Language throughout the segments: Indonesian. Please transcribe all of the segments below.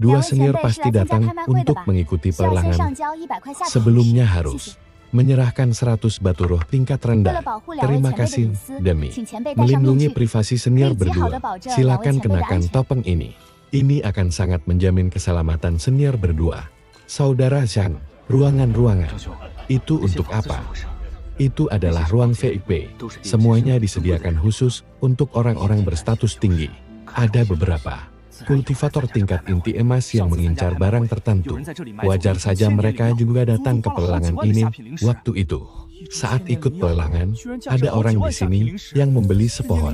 Dua senior pasti datang untuk mengikuti pelelangan. Sebelumnya harus menyerahkan 100 batu roh tingkat rendah. Terima kasih, demi melindungi privasi senior berdua. Silakan kenakan topeng ini. Ini akan sangat menjamin keselamatan senior berdua. Saudara Zhang, ruangan-ruangan. Itu untuk apa? Itu adalah ruang VIP. Semuanya disediakan khusus untuk orang-orang berstatus tinggi. Ada beberapa kultivator tingkat inti emas yang mengincar barang tertentu. Wajar saja mereka juga datang ke pelelangan ini. Waktu itu, saat ikut pelelangan, ada orang di sini yang membeli sepohon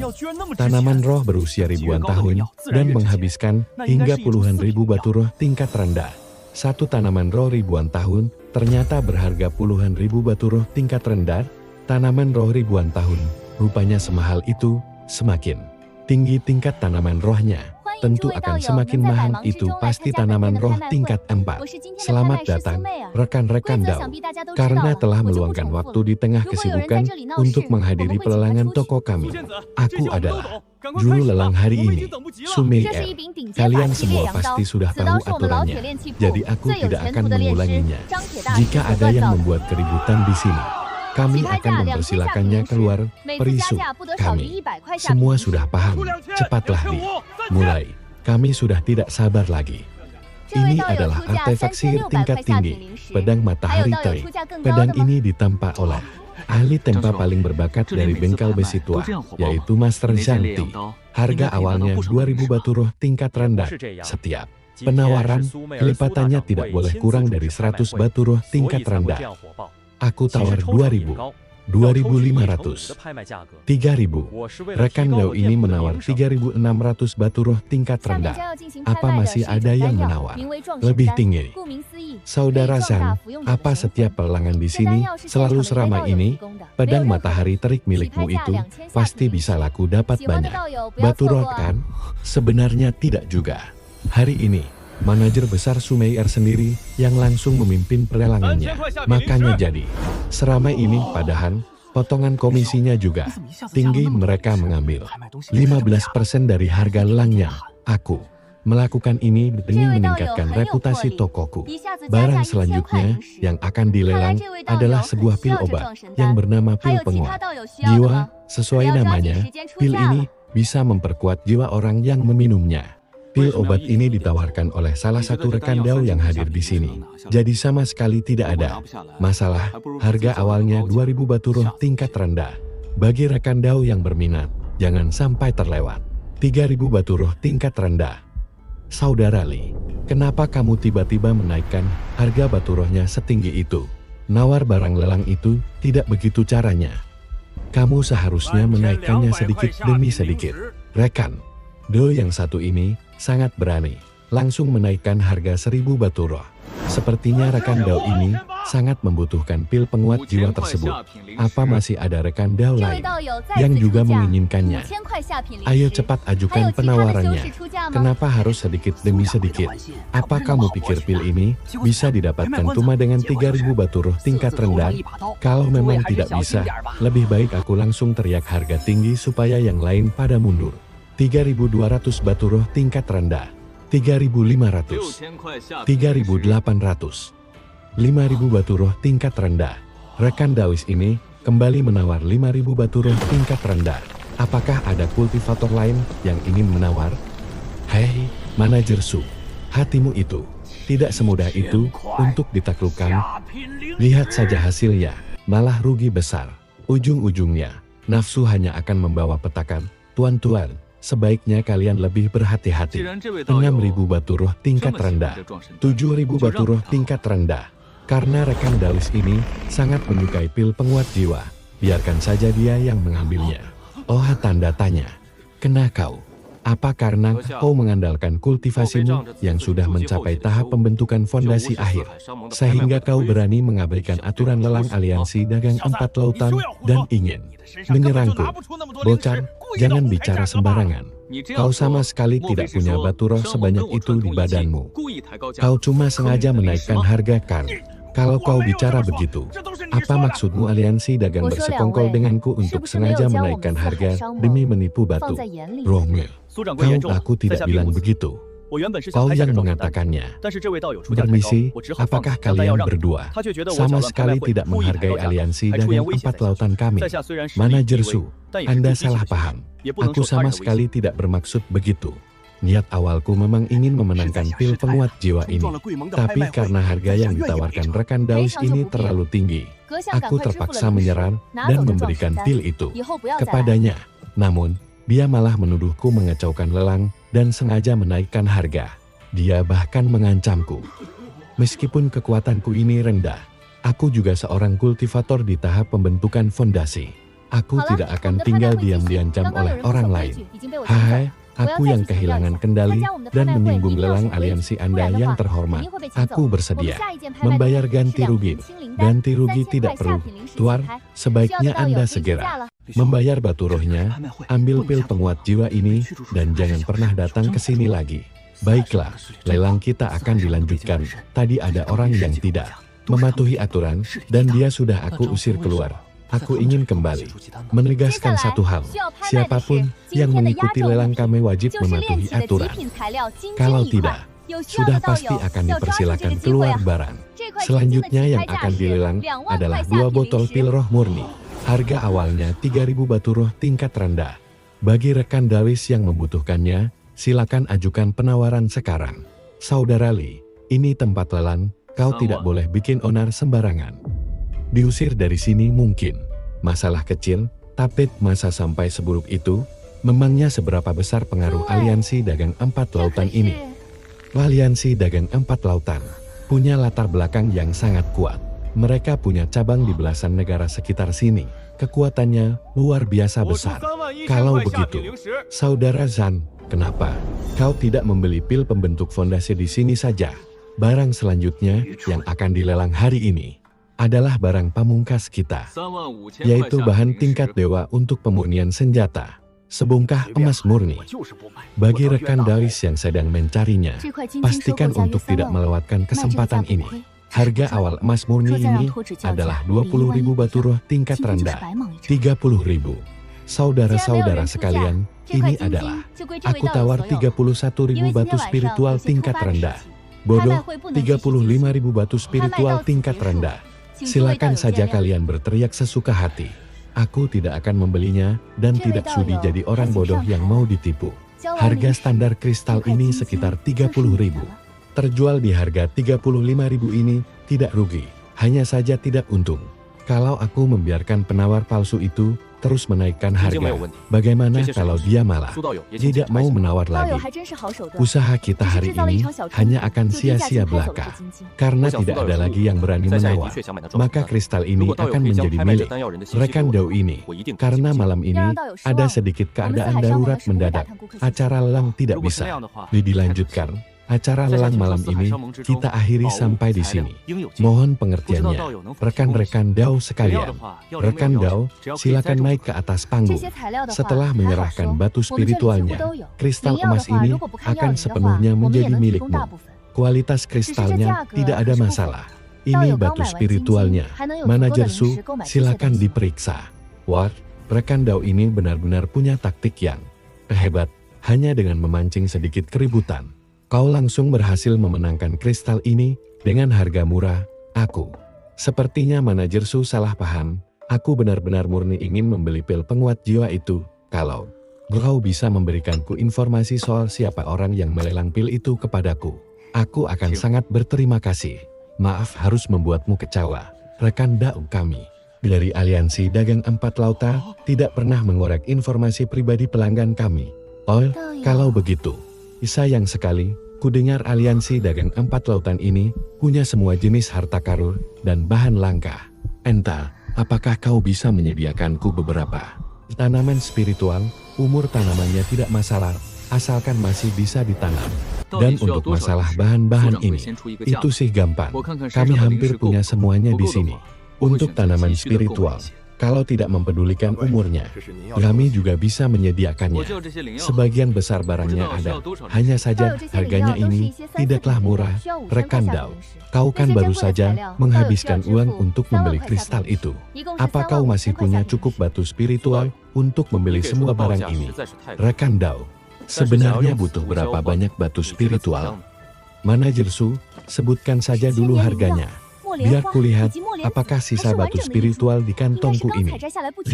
tanaman roh berusia ribuan tahun dan menghabiskan hingga puluhan ribu batu roh tingkat rendah. Satu tanaman roh ribuan tahun ternyata berharga puluhan ribu batu roh tingkat rendah. Tanaman roh ribuan tahun, rupanya semahal itu. Semakin tinggi tingkat tanaman rohnya, tentu akan semakin mahal. Itu pasti tanaman roh tingkat 4. Selamat datang, rekan-rekan Dao. Karena telah meluangkan waktu di tengah kesibukan untuk menghadiri pelelangan toko kami. Aku adalah juru lelang hari ini, Sumei Er. Kalian semua pasti sudah tahu aturannya, jadi aku tidak akan mengulanginya. Jika ada yang membuat keributan di sini, kami akan mempersilakannya keluar. Perisu, kami semua sudah paham. Cepatlah mulai. Kami sudah tidak sabar lagi. Ini adalah artefak sihir tingkat tinggi, pedang matahari terik. Pedang ini ditempa oleh ahli tempa paling berbakat dari bengkel besi tua, yaitu Master Zhang Ti. Harga awalnya 2000 batu roh tingkat rendah. Setiap penawaran, kelipatannya tidak boleh kurang dari 100 batu roh tingkat rendah. Aku tawar 2000, 2500, 3000. Rekan Dao ini menawar 3600 batu roh tingkat rendah. Apa masih ada yang menawar lebih tinggi? Saudara Zhang, apa setiap pelelangan di sini selalu seramai ini? Pedang matahari terik milikmu itu pasti bisa laku dapat banyak batu roh kan? Sebenarnya tidak juga. Hari ini, manajer besar Sumei Er sendiri yang langsung memimpin pelelangannya. Makanya jadi seramai ini, padahal potongan komisinya juga tinggi. Mereka mengambil 15% dari harga lelangnya. Aku melakukan ini demi meningkatkan reputasi tokoku. Barang selanjutnya yang akan dilelang adalah sebuah pil obat yang bernama pil penguat jiwa. Sesuai namanya, pil ini bisa memperkuat jiwa orang yang meminumnya. Pil obat ini ditawarkan oleh salah satu rekan Dao yang hadir di sini. Jadi sama sekali tidak ada masalah. Harga awalnya 2000 batu roh tingkat rendah. Bagi rekan Dao yang berminat, jangan sampai terlewat. 3000 batu roh tingkat rendah. Saudara Li, kenapa kamu tiba-tiba menaikkan harga batu rohnya setinggi itu? Nawar barang lelang itu tidak begitu caranya. Kamu seharusnya menaikkannya sedikit demi sedikit. Rekan Dao yang satu ini sangat berani, langsung menaikkan harga 1000 batu roh. Sepertinya rekan Dao ini sangat membutuhkan pil penguat jiwa tersebut. Apa masih ada rekan Dao lain yang juga menginginkannya? Ayo cepat ajukan penawarannya. Kenapa harus sedikit demi sedikit? Apa kamu pikir pil ini bisa didapatkan cuma dengan 3000 batu roh tingkat rendah? Kalau memang tidak bisa, lebih baik aku langsung teriak harga tinggi supaya yang lain pada mundur. 3200 batu roh tingkat rendah, 3500, 3800, 5000 batu roh tingkat rendah. Rekan Daois ini kembali menawar 5000 batu roh tingkat rendah. Apakah ada kultivator lain yang ingin menawar? Hei, manajer Su, hatimu itu tidak semudah itu untuk ditaklukkan. Lihat saja hasilnya, malah rugi besar. Ujung-ujungnya, nafsu hanya akan membawa petaka. Tuan-tuan, sebaiknya kalian lebih berhati-hati. 6000 batu roh tingkat rendah, 7000 batu roh tingkat rendah. Karena rekan Daois ini sangat menyukai pil penguat jiwa, biarkan saja dia yang mengambilnya. Oh, tanda tanya. Kena kau. Apa karena kau mengandalkan kultivasimu yang sudah mencapai tahap pembentukan fondasi akhir, sehingga kau berani mengabaikan aturan lelang aliansi dagang 4 lautan dan ingin menyerangku? Bocah, jangan bicara sembarangan. Kau sama sekali tidak punya batu roh sebanyak itu di badanmu. Kau cuma sengaja menaikkan harga kan? Kalau kau bicara begitu, apa maksudmu aliansi dagang bersekongkol denganku untuk sengaja menaikkan harga demi menipu batu? Romeo, aku tidak bilang begitu. Kau yang mengatakannya. Permisi, apakah kalian berdua sama sekali tidak menghargai aliansi dagang empat lautan kami? Manajer Su, Anda salah paham. Aku sama sekali tidak bermaksud begitu. Niat awalku memang ingin memenangkan pil penguat jiwa ini. Tapi karena harga yang ditawarkan rekan Daus ini terlalu tinggi, aku terpaksa menyerah dan memberikan pil itu kepadanya. Namun, dia malah menuduhku mengacaukan lelang dan sengaja menaikkan harga. Dia bahkan mengancamku. Meskipun kekuatanku ini rendah, aku juga seorang kultivator di tahap pembentukan fondasi. Aku tidak akan tinggal diam diancam oleh orang lain. Hai, aku yang kehilangan kendali dan menyinggung lelang aliansi Anda yang terhormat. Aku bersedia membayar ganti rugi. Ganti rugi tidak perlu, Tuan. Sebaiknya Anda segera membayar batu rohnya, ambil pil penguat jiwa ini, dan jangan pernah datang ke sini lagi. Baiklah, lelang kita akan dilanjutkan. Tadi ada orang yang tidak mematuhi aturan, dan dia sudah aku usir keluar. Aku ingin kembali menegaskan satu hal. Siapapun yang mengikuti lelang kami wajib mematuhi aturan. Kalau tidak, sudah pasti akan dipersilakan keluar barang. Selanjutnya yang akan dilelang adalah 2 botol pil roh murni. Harga awalnya 3.000 batu roh tingkat rendah. Bagi rekan Dawis yang membutuhkannya, silakan ajukan penawaran sekarang. Saudara Li, ini tempat lelang, kau tidak boleh bikin onar sembarangan. Diusir dari sini mungkin masalah kecil, tapi masa sampai seburuk itu? Memangnya seberapa besar pengaruh aliansi dagang empat lautan ini? Aliansi dagang empat lautan punya latar belakang yang sangat kuat. Mereka punya cabang di belasan negara sekitar sini. Kekuatannya luar biasa besar. Kalau begitu, Saudara Zan, kenapa kau tidak membeli pil pembentuk fondasi di sini saja? Barang selanjutnya yang akan dilelang hari ini adalah barang pamungkas kita, yaitu bahan tingkat dewa untuk pemurnian senjata. Sebongkah emas murni. Bagi rekan Dawis yang sedang mencarinya, pastikan untuk tidak melewatkan kesempatan ini. Harga awal emas murni ini adalah 20.000 batu roh tingkat rendah, 30.000. Saudara-saudara sekalian, ini adalah aku tawar 31.000 batu spiritual tingkat rendah. Bodoh, 35.000 batu spiritual tingkat rendah. Silakan saja kalian berteriak sesuka hati. Aku tidak akan membelinya dan tidak sudi jadi orang bodoh yang mau ditipu. Harga standar kristal ini sekitar 30.000. Terjual di harga 35.000 ini tidak rugi, hanya saja tidak untung. Kalau aku membiarkan penawar palsu itu terus menaikkan harga, bagaimana kalau dia malah tidak mau menawar lagi? Usaha kita hari ini hanya akan sia-sia belaka, karena tidak ada lagi yang berani menawar. Maka kristal ini akan menjadi milik rekan Dao ini, karena malam ini ada sedikit keadaan darurat mendadak. Acara lelang tidak bisa dilanjutkan. Acara lelang malam ini kita akhiri sampai di sini. Mohon pengertiannya, rekan-rekan Dao sekalian. Rekan Dao, silakan naik ke atas panggung. Setelah menyerahkan batu spiritualnya, kristal emas ini akan sepenuhnya menjadi milikmu. Kualitas kristalnya tidak ada masalah. Ini batu spiritualnya. Manajer Su, silakan diperiksa. Wah, rekan Dao ini benar-benar punya taktik yang hebat. Hanya dengan memancing sedikit keributan, kau langsung berhasil memenangkan kristal ini dengan harga murah. Aku sepertinya manajer Su salah paham. Aku benar-benar murni ingin membeli pil penguat jiwa itu. Kalau kau bisa memberikanku informasi soal siapa orang yang melelang pil itu kepadaku, aku akan sangat berterima kasih. Maaf harus membuatmu kecewa. Rekan Dao kami dari aliansi dagang empat lauta tidak pernah mengorek informasi pribadi pelanggan kami. Oh, kalau begitu, sayang sekali, kudengar aliansi dagang empat lautan ini punya semua jenis harta karun dan bahan langka. Entah, apakah kau bisa menyediakanku beberapa tanaman spiritual? Umur tanamannya tidak masalah, asalkan masih bisa ditanam. Dan untuk masalah bahan-bahan ini, itu sih gampang. Kami hampir punya semuanya di sini. Untuk tanaman spiritual, kalau tidak mempedulikan umurnya, kami juga bisa menyediakannya. Sebagian besar barangnya ada, hanya saja harganya ini tidaklah murah. Rekan Dao, kau kan baru saja menghabiskan uang untuk membeli kristal itu. Apa kau masih punya cukup batu spiritual untuk membeli semua barang ini? Rekan Dao, Sebenarnya butuh berapa banyak batu spiritual? Manajer Su, sebutkan saja dulu harganya. Biar kulihat apakah sisa batu spiritual di kantongku ini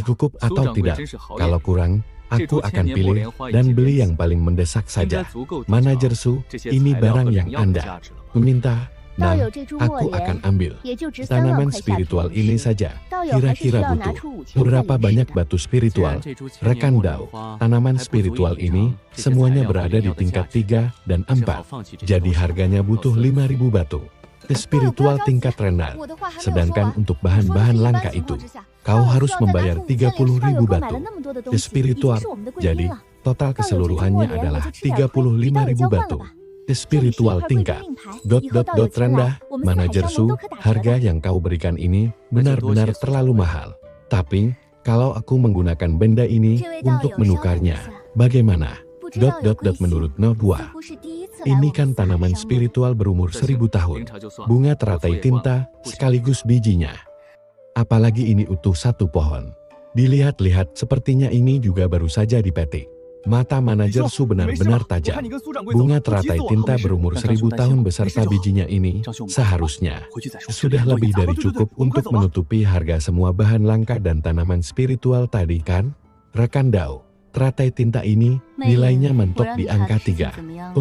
cukup atau tidak. Kalau kurang, aku akan pilih dan beli yang paling mendesak saja. Manajer Su, ini barang yang Anda meminta. Nah, aku akan ambil. Tanaman spiritual ini saja, kira-kira butuh berapa banyak batu spiritual? Rekan Dao, tanaman spiritual ini semuanya berada di tingkat 3 dan 4. Jadi harganya butuh 5.000 batu. Spiritual tingkat rendah. Sedangkan untuk bahan-bahan langka itu, kau harus membayar 30.000 batu. Spiritual, jadi total keseluruhannya adalah 35.000 batu. Spiritual tingkat rendah. Manajer Su, harga yang kau berikan ini benar-benar terlalu mahal. Tapi kalau aku menggunakan benda ini untuk menukarnya, bagaimana? Menurut Nobua, ini kan tanaman spiritual berumur 1000 tahun. Bunga teratai tinta sekaligus bijinya. Apalagi ini utuh satu pohon. Dilihat-lihat sepertinya ini juga baru saja dipetik. Mata manajer Su benar-benar tajam. Bunga teratai tinta berumur 1000 tahun beserta bijinya ini seharusnya sudah lebih dari cukup untuk menutupi harga semua bahan langka dan tanaman spiritual tadi kan? Rekan Dao, teratai tinta ini nilainya mentok di angka 30.000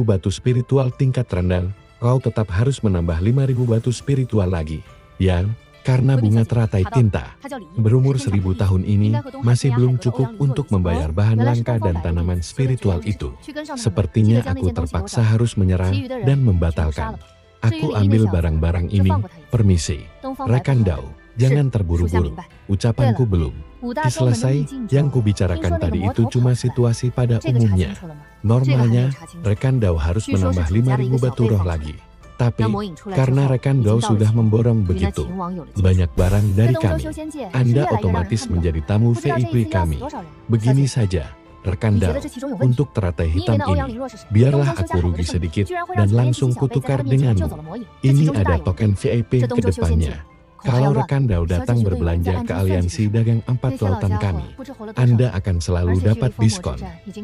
batu spiritual tingkat rendah. Kau tetap harus menambah 5.000 batu spiritual lagi. Yang karena bunga teratai tinta berumur 1000 tahun ini masih belum cukup untuk membayar bahan langka dan tanaman spiritual itu. Sepertinya aku terpaksa harus menyerah dan membatalkan. Aku ambil barang-barang ini, permisi. Rekan Dao, jangan terburu-buru. Ucapanku belum selesai, yang kubicarakan tadi itu cuma situasi pada umumnya. Normalnya, rekan Dao harus menambah 5.000 batu roh lagi. Tapi, karena rekan Dao sudah memborong begitu banyak barang dari kami, Anda otomatis menjadi tamu VIP kami. Begini saja, rekan Dao, untuk teratai hitam ini, biarlah aku rugi sedikit dan langsung kutukar denganmu. Ini ada token VIP ke depannya. Kalau rekan Dao datang berbelanja ke aliansi dagang 4 lautan kami, Anda akan selalu dapat diskon.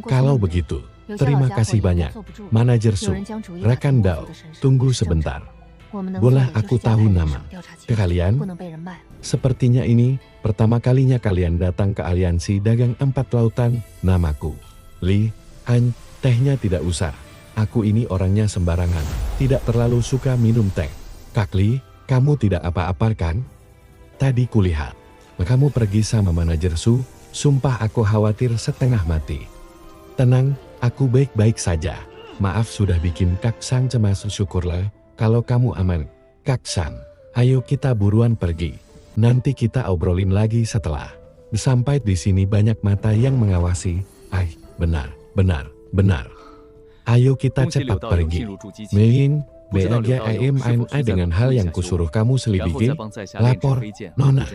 Kalau begitu, terima kasih banyak. Manajer Su, rekan Dao, tunggu sebentar. Boleh aku tahu nama kalian? Sepertinya ini pertama kalinya kalian datang ke aliansi dagang 4 lautan. Namaku Li Han. Tehnya tidak usah. Aku ini orangnya sembarangan, tidak terlalu suka minum teh. Kak Li, kamu tidak apa-apa kan? Tadi kulihat kamu pergi sama manajer Su, sumpah aku khawatir setengah mati. Tenang, aku baik-baik saja. Maaf sudah bikin Kak Sang cemas. Syukurlah kalau kamu aman. Kak Sang, ayo kita buruan pergi. Nanti kita obrolin lagi setelah. Sampai di sini banyak mata yang mengawasi. Benar. Ayo kita cepat pergi. Mein, BAGIMNA dengan hal yang kusuruh kamu selidiki. Lapor, Nona.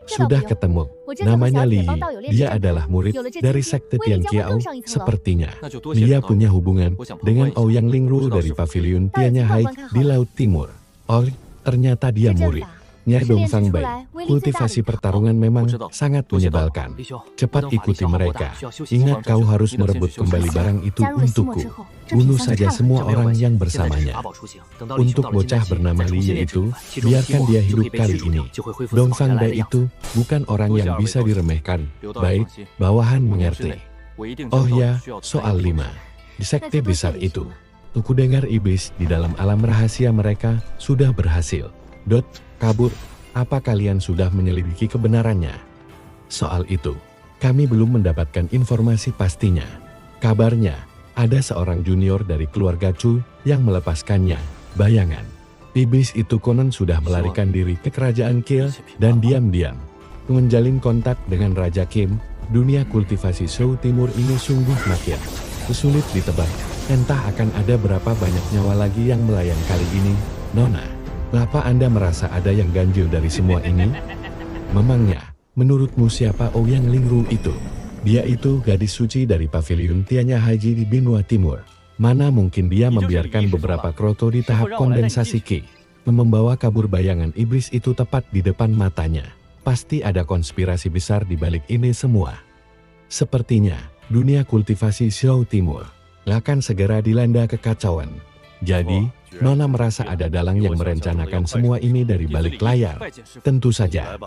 Sudah ketemu. Namanya Li. Dia adalah murid dari sekte Tian Kiao. Sepertinya dia punya hubungan dengan Ouyang Lingru dari pavilion Tianyahai di Laut Timur. Oh, ternyata dia murid Nyai Dongsang Bai. Kultivasi pertarungan memang sangat menyebalkan. Cepat ikuti mereka. Ingat kau harus merebut kembali barang itu untukku. Bunuh saja semua orang yang bersamanya. Untuk bocah bernama Li itu, biarkan dia hidup kali ini. Dongsang Bai itu bukan orang yang bisa diremehkan. Baik, bawahan mengerti. Oh ya, soal 5. Di sekte besar itu, aku dengar iblis di dalam alam rahasia mereka sudah berhasil kabur. Apa kalian sudah menyelidiki kebenarannya? Soal itu, kami belum mendapatkan informasi pastinya. Kabarnya, ada seorang junior dari keluarga Chu yang melepaskannya. Bayangan, iblis itu konon sudah melarikan diri ke kerajaan Kiel dan diam-diam menjalin kontak dengan Raja Kim. Dunia kultivasi Shou Timur ini sungguh makin sulit ditebak. Entah akan ada berapa banyak nyawa lagi yang melayang kali ini, Nona. Apa Anda merasa ada yang ganjil dari semua ini? Memangnya, menurutmu siapa Ouyang Lingru itu? Dia itu gadis suci dari pavilion Tianyahai di benua timur. Mana mungkin dia membiarkan beberapa kroto di tahap kondensasi Ki, membawa kabur bayangan iblis itu tepat di depan matanya. Pasti ada konspirasi besar di balik ini semua. Sepertinya, dunia kultivasi Xiao Timur akan segera dilanda kekacauan. Jadi, Nona merasa ada dalang yang merencanakan semua ini dari balik layar. Tentu saja,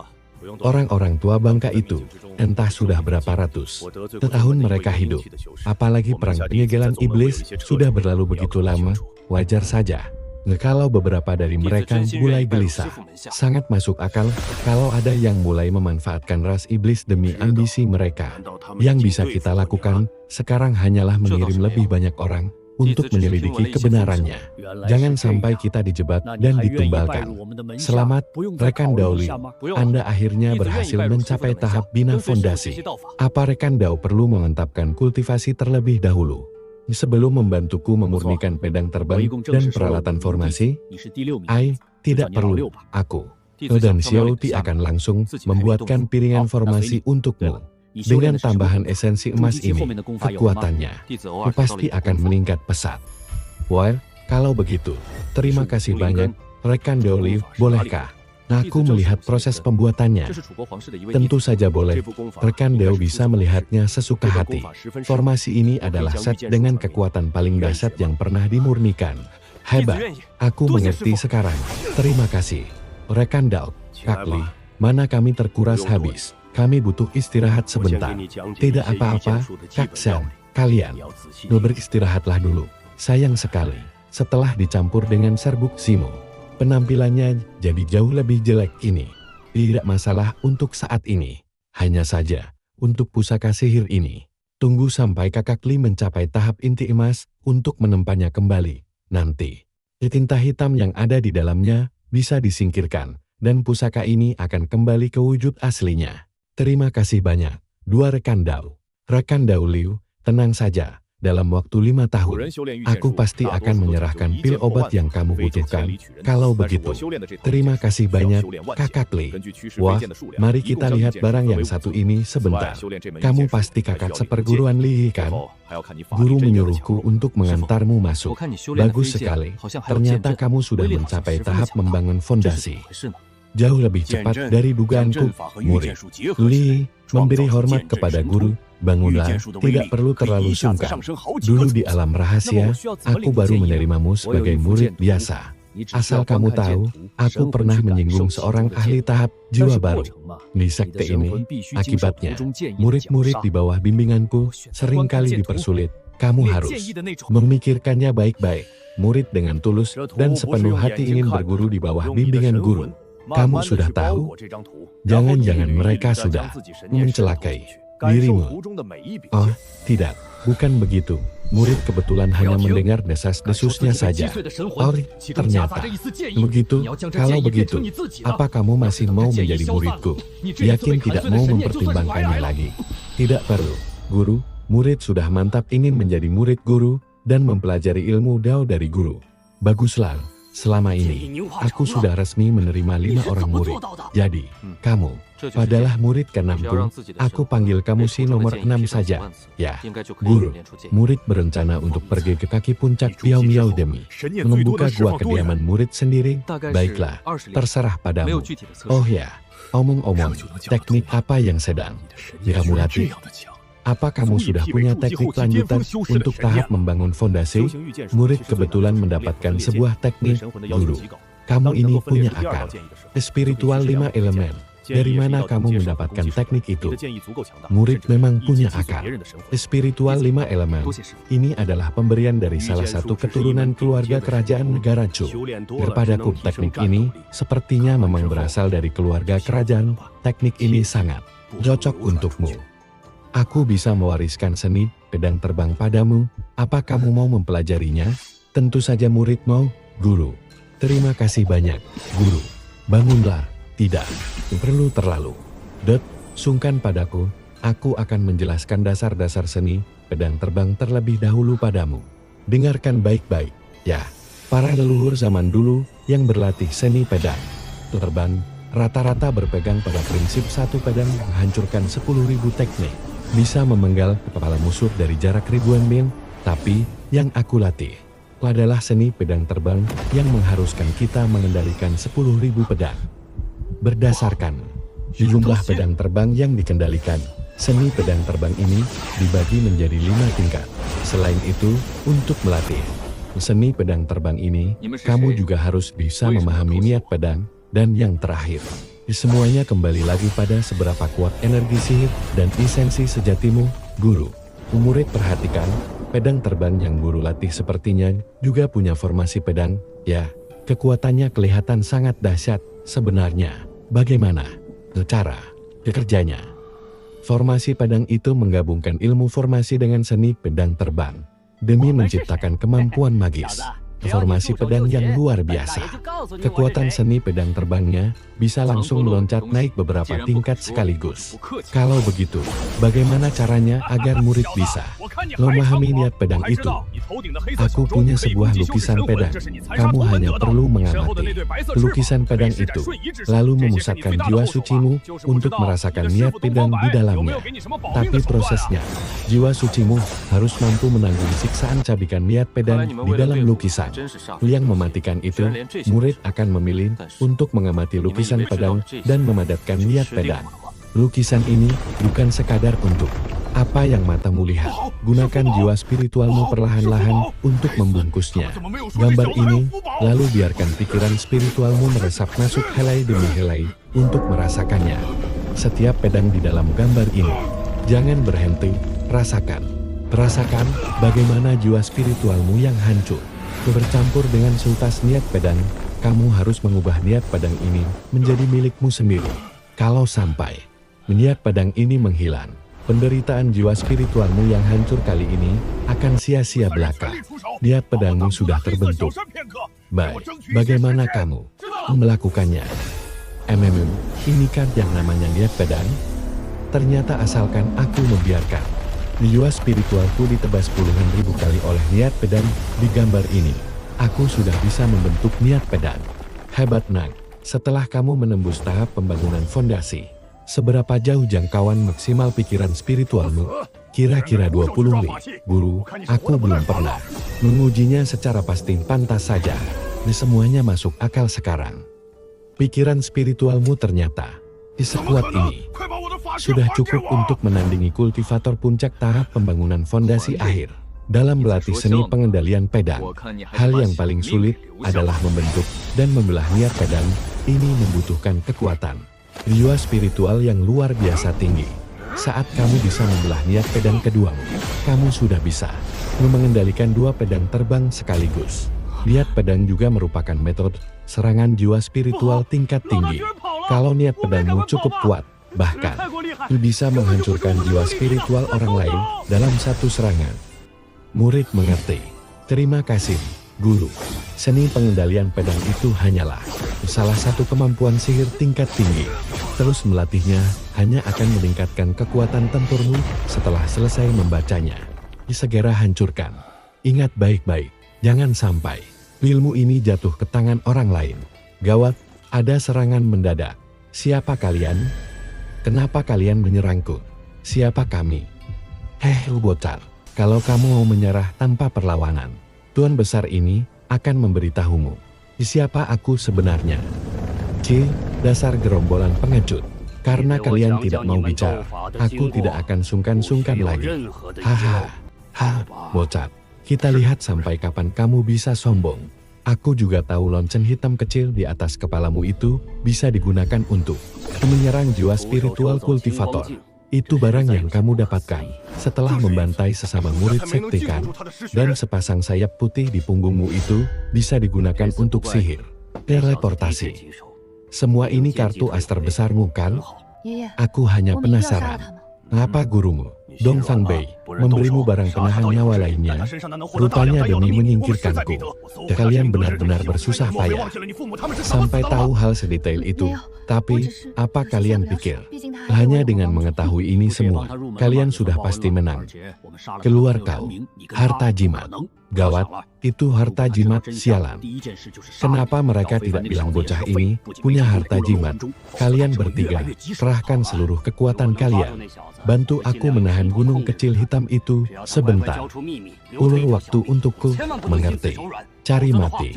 orang-orang tua bangka itu, entah sudah berapa ratus tahun mereka hidup. Apalagi perang penyegelan iblis sudah berlalu begitu lama, wajar saja. Kalau beberapa dari mereka mulai gelisah, sangat masuk akal kalau ada yang mulai memanfaatkan ras iblis demi ambisi mereka. Yang bisa kita lakukan sekarang hanyalah mengirim lebih banyak orang untuk menyelidiki kebenarannya. Jangan sampai kita dijebak dan ditumbalkan. Selamat, rekan Dauli. Anda akhirnya berhasil mencapai tahap bina fondasi. Apa rekan Dao perlu mengentapkan kultivasi terlebih dahulu sebelum membantuku memurnikan pedang terbang dan peralatan formasi? Tidak perlu. Aku dan Xiao Ti akan langsung membuatkan piringan formasi untukmu. Dengan tambahan esensi emas ini, kekuatannya pasti akan meningkat pesat. Well, kalau begitu, terima kasih banyak, rekan Daoli. Bolehkah aku melihat proses pembuatannya? Tentu saja boleh. Rekan Dao bisa melihatnya sesuka hati. Formasi ini adalah set dengan kekuatan paling dahsyat yang pernah dimurnikan. Hebat. Aku mengerti sekarang. Terima kasih. Rekan Dao, Kak Li, mana kami terkuras habis. Kami butuh istirahat sebentar. Tidak apa-apa, Kak Sen. Kalian beristirahatlah dulu. Sayang sekali, setelah dicampur dengan serbuk Simo, penampilannya jadi jauh lebih jelek ini. Tidak masalah untuk saat ini. Hanya saja, untuk pusaka sihir ini, tunggu sampai Kakak Li mencapai tahap inti emas untuk menempanya kembali. Nanti, tinta hitam yang ada di dalamnya bisa disingkirkan, dan pusaka ini akan kembali ke wujud aslinya. Terima kasih banyak, dua rekan Dao. Rekan Dao Liu, tenang saja. Dalam waktu 5 tahun, aku pasti akan menyerahkan pil obat yang kamu butuhkan. Kalau begitu, terima kasih banyak, Kakak Li. Wah, mari kita lihat barang yang satu ini sebentar. Kamu pasti kakak seperguruan Li kan? Guru menyuruhku untuk mengantarmu masuk. Bagus sekali, ternyata kamu sudah mencapai tahap membangun fondasi. Jauh lebih cepat dari dugaanku, murid. Li, memberi hormat kepada guru. Bangunlah, tidak perlu terlalu sungkan. Dulu di alam rahasia, aku baru menerimamu sebagai murid biasa. Asal kamu tahu, aku pernah menyinggung seorang ahli tahap jiwa baru di sekte ini. Akibatnya, murid-murid di bawah bimbinganku seringkali dipersulit. Kamu harus memikirkannya baik-baik. Murid dengan tulus dan sepenuh hati ingin berguru di bawah bimbingan guru. Kamu sudah tahu? Jangan-jangan mereka sudah mencelakai dirimu. Oh, tidak, bukan begitu. Murid kebetulan hanya mendengar desas-desusnya saja. Oh, ternyata begitu. Kalau begitu, apa kamu masih mau menjadi muridku? Yakin tidak mau mempertimbangkannya lagi? Tidak perlu, guru. Murid sudah mantap ingin menjadi murid guru dan mempelajari ilmu Dao dari guru. Baguslah. Selama ini, aku sudah resmi menerima 5 orang murid. Jadi, kamu adalah murid ke-6ku. Aku panggil kamu si nomor 6 saja. Ya, guru. Murid berencana untuk pergi ke kaki puncak Piao Miao demi membuka gua kediaman murid sendiri. Baiklah, terserah padamu. Oh ya, omong-omong, teknik apa yang sedang kamu latih? Apa kamu sudah punya teknik lanjutan untuk tahap membangun fondasi? Murid kebetulan mendapatkan sebuah teknik, guru. Kamu ini punya akal. Spiritual 5 elemen. Dari mana kamu mendapatkan teknik itu? Murid memang punya akal. Spiritual 5 elemen. Ini adalah pemberian dari salah satu keturunan keluarga kerajaan negara Chu. Kepadaku teknik ini sepertinya memang berasal dari keluarga kerajaan. Teknik ini sangat cocok untukmu. Aku bisa mewariskan seni pedang terbang padamu. Apa kamu mau mempelajarinya? Tentu saja murid mau, guru. Terima kasih banyak, guru. Bangunlah. Tidak perlu terlalu sungkan padaku. Aku akan menjelaskan dasar-dasar seni pedang terbang terlebih dahulu padamu. Dengarkan baik-baik, ya. Para leluhur zaman dulu yang berlatih seni pedang terbang rata-rata berpegang pada prinsip satu pedang menghancurkan 10.000 teknik. Bisa memenggal kepala musuh dari jarak ribuan mil, tapi yang aku latih adalah seni pedang terbang yang mengharuskan kita mengendalikan 10.000 pedang. Berdasarkan jumlah pedang terbang yang dikendalikan, Seni pedang terbang ini dibagi menjadi 5 tingkat. Selain itu, untuk melatih seni pedang terbang ini, kamu juga harus bisa memahami niat pedang, dan yang terakhir, semuanya kembali lagi pada seberapa kuat energi sihir dan esensi sejatimu, guru. Murid perhatikan, pedang terbang yang guru latih sepertinya juga punya formasi pedang, ya. Kekuatannya kelihatan sangat dahsyat. Sebenarnya, bagaimana cara kerjanya? Formasi pedang itu menggabungkan ilmu formasi dengan seni pedang terbang demi menciptakan kemampuan magis. Formasi pedang yang luar biasa. Kekuatan seni pedang terbangnya bisa langsung meloncat naik beberapa tingkat sekaligus. Kalau begitu, bagaimana caranya agar murid bisa memahami niat pedang itu? Aku punya sebuah lukisan pedang. Kamu hanya perlu mengamati lukisan pedang itu, lalu memusatkan jiwa sucimu untuk merasakan niat pedang di dalamnya. Tapi prosesnya, jiwa sucimu harus mampu menanggung siksaan cabikan niat pedang di dalam lukisan. Yang mematikan itu, murid akan memilih untuk mengamati lukisan pedang dan memadatkan niat pedang. Lukisan ini bukan sekadar untuk apa yang matamu lihat. Gunakan jiwa spiritualmu perlahan-lahan untuk membungkusnya. Gambar ini, lalu biarkan pikiran spiritualmu meresap masuk helai demi helai untuk merasakannya. Setiap pedang di dalam gambar ini, jangan berhenti, rasakan. Rasakan bagaimana jiwa spiritualmu yang hancur bercampur dengan sultas niat pedang. Kamu harus mengubah niat pedang ini menjadi milikmu sendiri. Kalau sampai niat pedang ini menghilang, penderitaan jiwa spiritualmu yang hancur kali ini akan sia-sia belaka. Niat pedangmu sudah terbentuk. Baik, bagaimana kamu melakukannya? Ini kan yang namanya niat pedang? Ternyata asalkan aku membiarkan jiwa spiritualku ditebas puluhan ribu kali oleh niat pedang di gambar ini, aku sudah bisa membentuk niat pedang. Hebat Nang, setelah kamu menembus tahap pembangunan fondasi, seberapa jauh jangkauan maksimal pikiran spiritualmu? Kira-kira 20 li. Guru, aku belum pernah mengujinya secara pasti. Pantas saja, semuanya masuk akal sekarang. Pikiran spiritualmu ternyata sekuat ini sudah cukup untuk menandingi kultivator puncak tahap pembangunan fondasi akhir. Dalam melatih seni pengendalian pedang, hal yang paling sulit adalah membentuk dan membelah niat pedang. Ini membutuhkan kekuatan jiwa spiritual yang luar biasa tinggi. Saat kamu bisa membelah niat pedang keduamu, kamu sudah bisa mengendalikan 2 pedang terbang sekaligus. Niat pedang juga merupakan metode serangan jiwa spiritual tingkat tinggi. Kalau niat pedangmu cukup kuat, bahkan bisa menghancurkan jiwa spiritual orang lain dalam satu serangan. Murid mengerti. Terima kasih, guru. Seni pengendalian pedang itu hanyalah salah satu kemampuan sihir tingkat tinggi. Terus melatihnya hanya akan meningkatkan kekuatan tempurmu setelah selesai membacanya. Segera hancurkan. Ingat baik-baik, jangan sampai ilmu ini jatuh ke tangan orang lain. Gawat, ada serangan mendadak. Siapa kalian? Kenapa kalian menyerangku? Siapa kami? Bocah, kalau kamu mau menyerah tanpa perlawanan, Tuan Besar ini akan memberitahumu siapa aku sebenarnya. Dasar gerombolan pengecut. Karena kalian tidak mau bicara, aku tidak akan sungkan-sungkan lagi. Bocah, kita lihat sampai kapan kamu bisa sombong. Aku juga tahu lonceng hitam kecil di atas kepalamu itu bisa digunakan untuk menyerang jiwa spiritual kultivator. Itu barang yang kamu dapatkan setelah membantai sesama murid sekte kan? Dan sepasang sayap putih di punggungmu itu bisa digunakan untuk sihir, teleportasi. Semua ini kartu as terbesarmu kan? Aku hanya penasaran. Mengapa gurumu, Dong Fang Bei, memberimu barang penahan nyawa lainnya? Rupanya demi menyingkirkanku. Kalian benar-benar bersusah payah sampai tahu hal sedetail itu. Tapi, apa kalian pikir? Hanya dengan mengetahui ini semua, kalian sudah pasti menang. Keluar kau, harta jimat. Gawat, itu harta jimat, sialan. Kenapa mereka tidak bilang bocah ini punya harta jimat? Kalian bertiga, kerahkan seluruh kekuatan kalian. Bantu aku menahan gunung kecil hitam itu sebentar. Ulur waktu untukku, mengerti? Cari mati.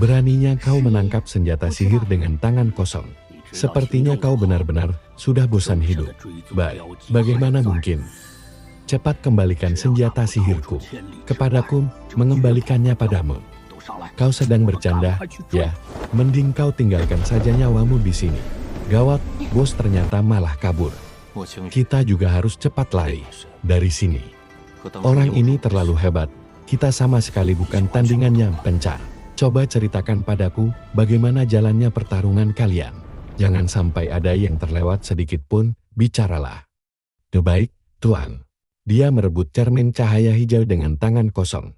Beraninya kau menangkap senjata sihir dengan tangan kosong. Sepertinya kau benar-benar sudah bosan hidup. Baik, bagaimana mungkin? Cepat kembalikan senjata sihirku kepadaku, mengembalikannya padamu. Kau sedang bercanda, ya? Mending kau tinggalkan saja nyawamu di sini. Gawat, bos ternyata malah kabur. Kita juga harus cepat lari dari sini. Orang ini terlalu hebat. Kita sama sekali bukan tandingan yang pencar. Coba ceritakan padaku bagaimana jalannya pertarungan kalian. Jangan sampai ada yang terlewat sedikit pun, bicaralah. Baik, Tuan. Dia merebut cermin cahaya hijau dengan tangan kosong.